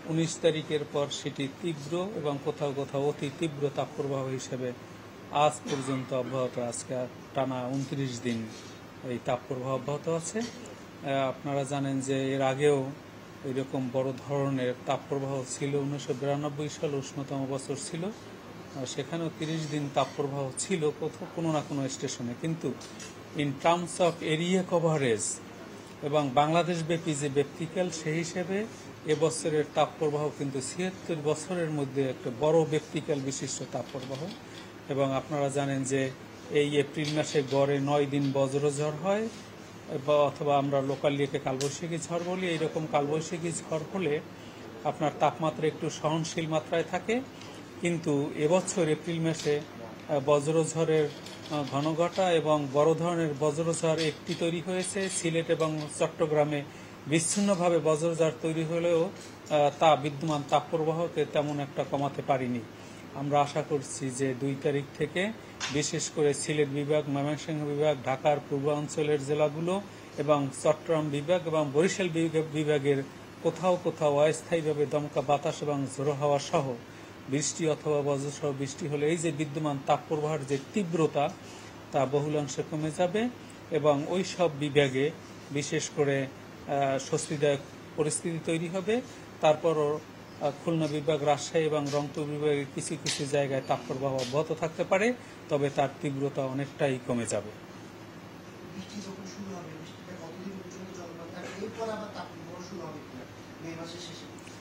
19 তারিখের পর সেটি তীব্র এবং কোথাও কোথাও অতি তীব্র তাপপ্রবাহ হিসেবে আজ পর্যন্ত অব্যাহত। আজকে টানা 29 দিন এই তাপপ্রবাহ অব্যাহত আছে। আপনারা জানেন যে এর আগেও এরকম বড় ধরনের তাপপ্রবাহ ছিল। 1992 সাল উষ্ণতম বছর ছিল, সেখানেও 30 দিন তাপপ্রবাহ ছিল কোনো না কোনো স্টেশনে। কিন্তু in terms of area coverage এবং বাংলাদেশব্যাপী যে ব্যক্তিকাল, সেই হিসেবে এবছরের তাপপ্রবাহ কিন্তু 76 বছরের মধ্যে একটা বড় ব্যক্তিকাল বিশিষ্ট তাপপ্রবাহ। এবং আপনারা জানেন যে এই এপ্রিল মাসে গড়ে 9 দিন বজ্রঝড় হয়, অথবা আমরা লোকালি একে কালবৈশাখী ঝড় বলি। এইরকম কালবৈশাখী ঝড় হলে আপনার তাপমাত্রা একটু সহনশীল মাত্রায় থাকে, কিন্তু এবছর এপ্রিল মাসে বজ্রঝড়ের ঘনঘটা এবং বড় ধরনের বজ্রঝড় একটি তৈরি হয়েছে। সিলেট এবং চট্টগ্রামে বিচ্ছিন্নভাবে বজ্রঝড় তৈরি হলেও তা বিদ্যমান তাপপ্রবাহকে তেমন একটা কমাতে পারেনি। আমরা আশা করছি যে 2 তারিখ থেকে বিশেষ করে সিলেট বিভাগ, ময়মনসিংহ বিভাগ, ঢাকার পূর্বাঞ্চলের জেলাগুলো এবং চট্টগ্রাম বিভাগ এবং বরিশাল বিভাগের কোথাও কোথাও অস্থায়ীভাবে দমকা বাতাস এবং ঝোড়ো হাওয়া সহ বৃষ্টি অথবা বজ্রসহ বৃষ্টি হলে এই যে বিদ্যমান তাপপ্রবাহের যে তীব্রতা, তা বহুলাংশে কমে যাবে এবং ওই সব বিভাগে বিশেষ করে স্বস্তিদায়ক পরিস্থিতি তৈরি হবে। তারপরও খুলনা বিভাগ, রাজশাহী এবং রংপুর বিভাগের কিছু কিছু জায়গায় তাপপ্রবাহ অব্যাহত থাকতে পারে, তবে তার তীব্রতা অনেকটাই কমে যাবে।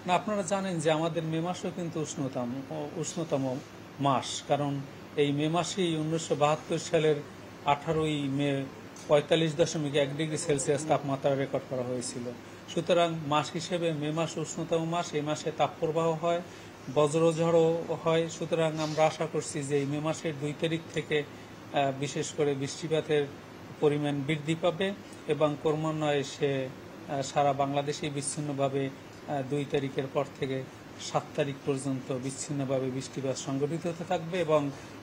না, আপনারা জানেন যে আমাদের মে মাসও কিন্তু উষ্ণতম মাস, কারণ এই মে মাসেই 1972 সালের 18ই মে 45.1 ডিগ্রি সেলসিয়াস তাপমাত্রা রেকর্ড করা হয়েছিল। সুতরাং মাস হিসেবে মে মাস উষ্ণতম মাস। এই মাসে তাপপ্রবাহ হয়, বজ্রঝড়ও হয়। সুতরাং আমরা আশা করছি যে এই মে মাসের 2 তারিখ থেকে বিশেষ করে বৃষ্টিপাতের পরিমাণ বৃদ্ধি পাবে এবং ক্রমান্বয়ে সে সারা বাংলাদেশে বিচ্ছিন্নভাবে 2 তারিখের পর থেকে 7 তারিখ পর্যন্ত বিচ্ছিন্নভাবে বৃষ্টিপাত সংঘটিত হতে থাকবে এবং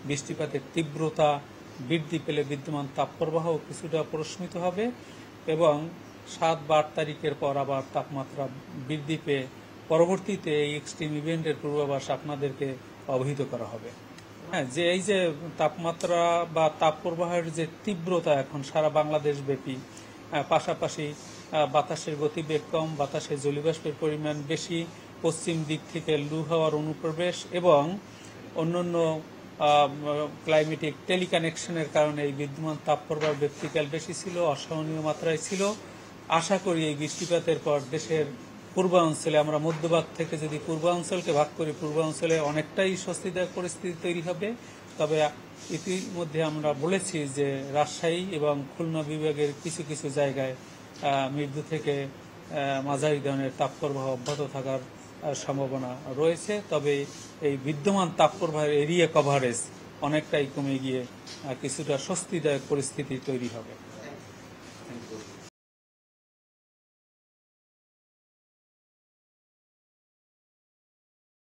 বৃষ্টিপাতের তীব্রতা বৃদ্ধি পেলে বিদ্যমান তাপপ্রবাহ কিছুটা প্রশমিত হবে এবং 7 বা 8 তারিখের পর আবার তাপমাত্রা বৃদ্ধি পেয়ে পরবর্তীতে এই এক্সট্রিম ইভেন্টের পূর্বাভাস আপনাদেরকে অবহিত করা হবে। হ্যাঁ, যে এই যে তাপমাত্রা বা তাপপ্রবাহের যে তীব্রতা এখন সারা বাংলাদেশ ব্যাপী, পাশাপাশি বাতাসের গতিবেগ কম, বাতাসে জলীয়বাষ্পের পরিমাণ বেশি, পশ্চিম দিক থেকে লু হাওয়ার অনুপ্রবেশ এবং অন্যান্য ক্লাইমেটিক টেলিকানেকশনের কারণে এই বিদ্যমান তাপপ্রবাহ ব্যক্তিকাল বেশি ছিল, অসহনীয় মাত্রায় ছিল। আশা করি এই বৃষ্টিপাতের পর দেশের পূর্বাঞ্চলে, আমরা মধ্যভাগ থেকে যদি পূর্বাঞ্চলকে ভাগ করি, পূর্বাঞ্চলে অনেকটাই স্বস্তিদায়ক পরিস্থিতি তৈরি হবে। তবে ইতিমধ্যে আমরা বলেছি যে রাজশাহী এবং খুলনা বিভাগের কিছু কিছু জায়গায় মৃদু থেকে মাঝারি ধরনের তাপপ্রবাহ অব্যাহত থাকার সম্ভাবনা রয়েছে। তবে এই বিদ্যমান তাপপ্রবাহের এরিয়া কভারেজ অনেকটাই কমে গিয়ে কিছুটা স্বস্তিদায়ক পরিস্থিতি তৈরি হবে।